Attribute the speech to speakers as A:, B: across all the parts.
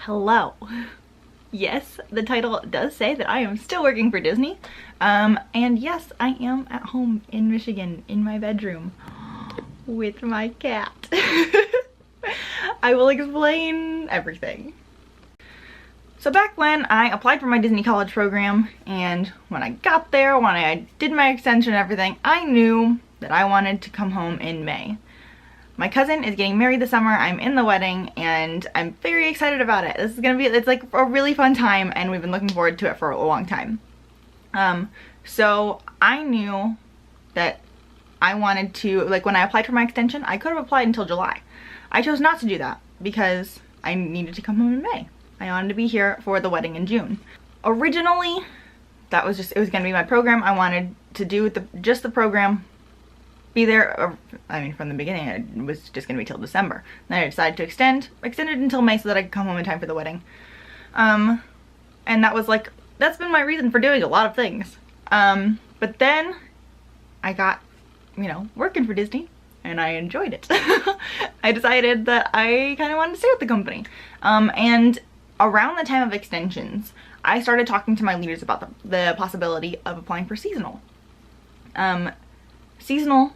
A: Hello. Yes, the title does say that I am still working for Disney. And yes, I am at home in Michigan in my bedroom with my cat. I will explain everything. So back when I applied for my Disney College program and when I got there, when I did my extension and everything, I knew that I wanted to come home in May. My cousin is getting married this summer. I'm in the wedding and I'm very excited about it. This is gonna be, it's like a really fun time and we've been looking forward to it for a long time. So I knew that I wanted to, like when I applied for my extension, I could have applied until July. I chose not to do that because I needed to come home in May. I wanted to be here for the wedding in June. Originally, that was just, it was gonna be my program. I wanted to do just the program, be there, I mean from the beginning it was just gonna be till December. Then I decided to extend it until May so that I could come home in time for the wedding. And that was like, that's been my reason for doing a lot of things. But then I got, you know, working for Disney and I enjoyed it. I decided that I kind of wanted to stay with the company. And around the time of extensions, I started talking to my leaders about the possibility of applying for seasonal. Seasonal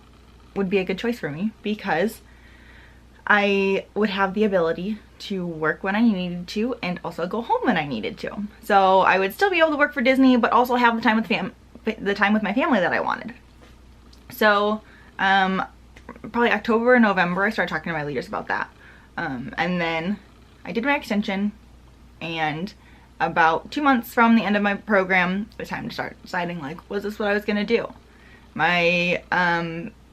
A: would be a good choice for me because I would have the ability to work when I needed to and also go home when I needed to. So I would still be able to work for Disney but also have the time with my family that I wanted. So probably October or November I started talking to my leaders about that. And then I did my extension, and about 2 months from the end of my program it was time to start deciding, like, was this what I was gonna do? My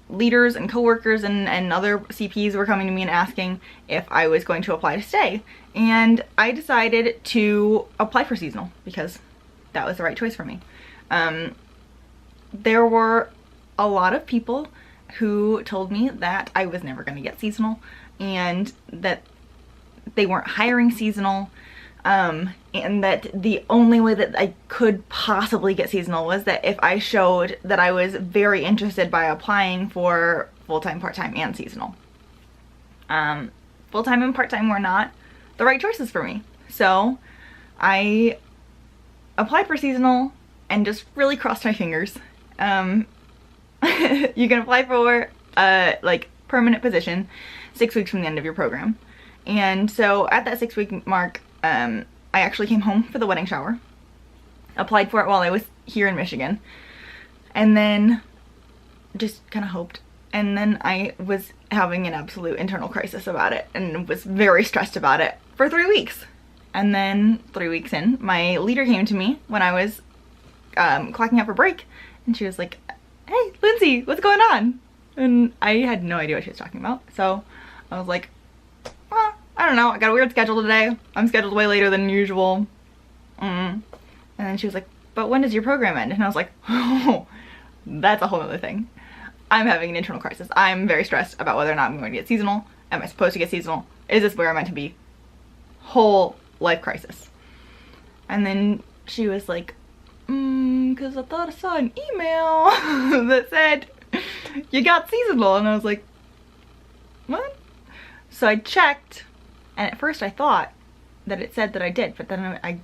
A: leaders and coworkers and other CPs were coming to me and asking if I was going to apply to stay. And I decided to apply for seasonal because that was the right choice for me. There were a lot of people who told me that I was never going to get seasonal and that they weren't hiring seasonal. And that the only way that I could possibly get seasonal was that if I showed that I was very interested by applying for full-time, part-time, and seasonal. Full-time and part-time were not the right choices for me. So I applied for seasonal and just really crossed my fingers. You can apply for like permanent position 6 weeks from the end of your program. And so at that 6-week mark, I actually came home for the wedding shower, applied for it while I was here in Michigan, and then just kind of hoped. And then I was having an absolute internal crisis about it and was very stressed about it for 3 weeks. And then 3 weeks in, my leader came to me when I was clocking out for break, and she was like, "Hey, Lindsay, what's going on?" And I had no idea what she was talking about. So I was like, well, I don't know, I got a weird schedule today. I'm scheduled way later than usual. And then she was like, "But when does your program end?" And I was like, oh, that's a whole other thing. I'm having an internal crisis. I'm very stressed about whether or not I'm going to get seasonal. Am I supposed to get seasonal? Is this where I'm meant to be? Whole life crisis. And then she was like, because I thought I saw an email that said you got seasonal. And I was like, what? So I checked, and at first I thought that it said that I did, but then I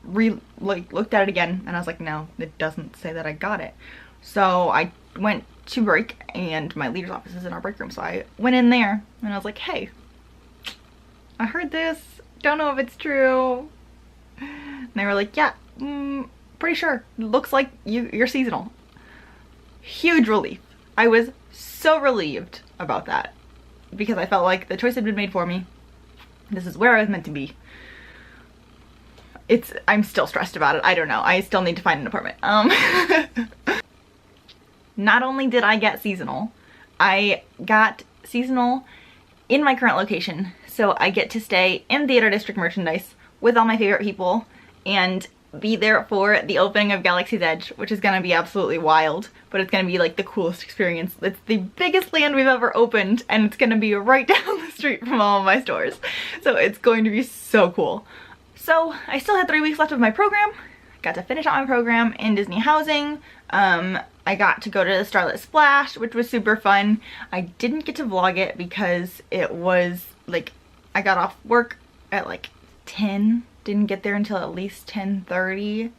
A: looked at it again and I was like, no, it doesn't say that I got it. So I went to break, and my leader's office is in our break room, so I went in there and I was like, hey, I heard this, don't know if it's true. And they were like, yeah, pretty sure, looks like you're seasonal. Huge relief. I was so relieved about that because I felt like the choice had been made for me. This is where I was meant to be. I'm still stressed about it. I don't know. I still need to find an apartment. Not only did I get seasonal, I got seasonal in my current location. So I get to stay in Theater District Merchandise with all my favorite people and be there for the opening of Galaxy's Edge, which is gonna be absolutely wild, but it's gonna be like the coolest experience. It's the biggest land we've ever opened, and it's gonna be right down the street from all of my stores. So it's going to be so cool. So I still had 3 weeks left of my program. Got to finish out my program in Disney housing. I got to go to the Starlit Splash, which was super fun. I didn't get to vlog it because it was like, I got off work at like 10. Didn't get there until at least 10:30.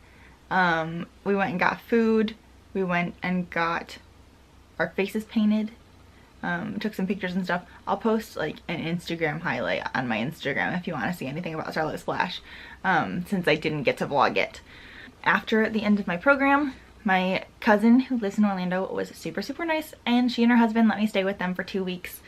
A: We went and got food. We went and got our faces painted. Took some pictures and stuff. I'll post like an Instagram highlight on my Instagram if you want to see anything about Starlight Splash, since I didn't get to vlog it. After the end of my program, my cousin who lives in Orlando was super nice, and she and her husband let me stay with them for 2 weeks,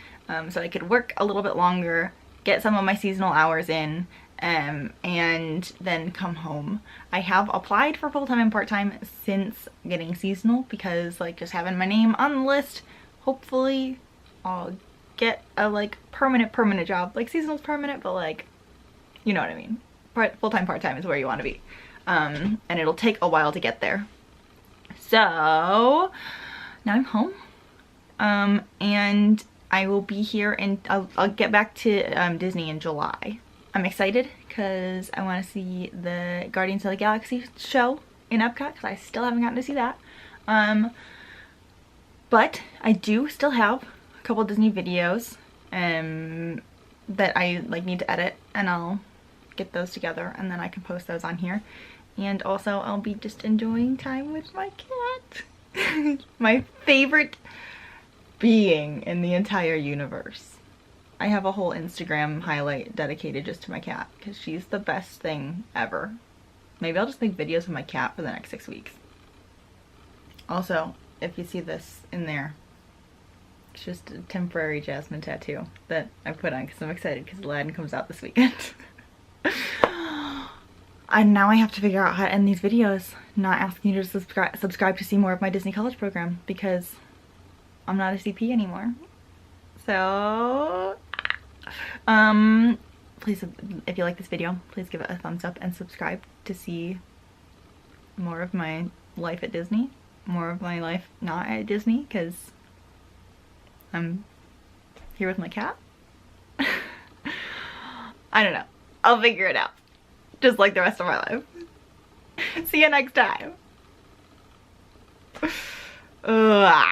A: so I could work a little bit longer, get some of my seasonal hours in, and then come home. I have applied for full-time and part-time since getting seasonal, because like just having my name on the list, hopefully I'll get a like permanent job. Like seasonal's permanent, but like, you know what I mean. Full-time, part-time is where you want to be. And it'll take a while to get there. So now I'm home. And I will be here, and I'll get back to Disney in July. I'm excited because I want to see the Guardians of the Galaxy show in Epcot, because I still haven't gotten to see that. But I do still have a couple Disney videos that I like need to edit, and I'll get those together and then I can post those on here. And also I'll be just enjoying time with my cat. My favorite being in the entire universe. I have a whole Instagram highlight dedicated just to my cat because she's the best thing ever. Maybe I'll just make videos of my cat for the next 6 weeks. Also, if you see this in there, it's just a temporary Jasmine tattoo that I put on because I'm excited because Aladdin comes out this weekend. And now I have to figure out how to end these videos, not asking you to subscribe to see more of my Disney College program, because I'm not a CP anymore. So, please, if you like this video, please give it a thumbs up and subscribe to see more of my life at Disney, more of my life not at Disney, because I'm here with my cat. I don't know. I'll figure it out. Just like the rest of my life. See you next time. Ugh.